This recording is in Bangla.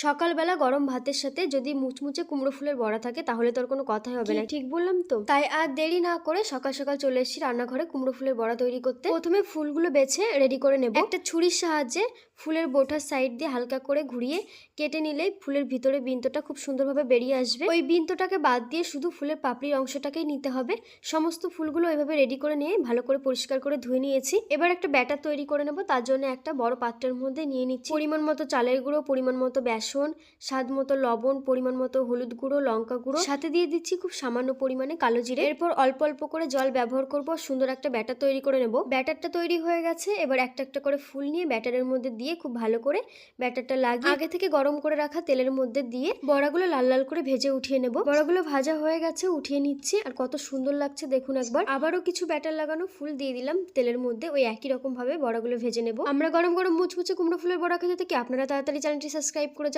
সকালবেলা গরম ভাতের সাথে যদি মুচমুচে কুমড়ো ফুলের বড়া থাকে তাহলে তোর কোনো কথাই হবে না। ঠিক বললাম তো? তাই আর দেরি না করে সকাল সকাল চলে এসেছি রান্নাঘরে কুমড়ো ফুলের বড়া তৈরি করতে। প্রথমে ফুলগুলো বেছে রেডি করে নেব। একটা ছুরির সাহায্যে ফুলের বোটার সাইড দিয়ে হালকা করে ঘুরিয়ে কেটে নিলেই ফুলের ভিতরে বিন্দুটা খুব সুন্দরভাবে বেরিয়ে আসবে। ওই বিন্দুটাকে বাদ দিয়ে শুধু ফুলের পাপড়ির অংশটাকেই নিতে হবে। সমস্ত ফুলগুলো এভাবে রেডি করে নিয়ে ভালো করে পরিষ্কার করে ধুয়ে নিয়েছি। এবার একটা ব্যাটার তৈরি করে নেব। তার জন্য একটা বড় পাত্রের মধ্যে নিয়ে নিচ্ছি পরিমাণ মতো চালের গুঁড়ো, পরিমাণ মতো বেসন, স্বাদ মতো লবণ, পরিমাণ মতো হলুদ গুঁড়ো, লঙ্কা গুঁড়ো, সাথে দিয়ে দিচ্ছি খুব সামান্য পরিমাণে কালো জিরে। এরপর অল্প অল্প করে জল ব্যবহার করব, সুন্দর একটা ব্যাটার তৈরি করে নেব। ব্যাটারটা তৈরি হয়ে গেছে। এবার একটা একটা করে ফুল নিয়ে ব্যাটারের মধ্যে দিয়ে খুব ভালো করে ব্যাটারটা লাগিয়ে আগে থেকে গরম করে রাখা তেলের মধ্যে দিয়ে বড়াগুলো লাল লাল করে ভেজে উঠিয়ে নেব। বড়াগুলো ভাজা হয়ে গেছে, উঠিয়ে নিচ্ছি। আর কত সুন্দর লাগছে দেখুন একবার। আবারও কিছু ব্যাটার লাগানো ফুল দিয়ে দিলাম তেলের মধ্যে। ওই একই রকম ভাবে বড়াগুলো ভেজে নেব। আমরা গরম গরম মুচমুচে কুমড়ো ফুলের বড়া খেতে থাকি। আপনারা তাড়াতাড়ি চ্যানেলটি সাবস্ক্রাইব করে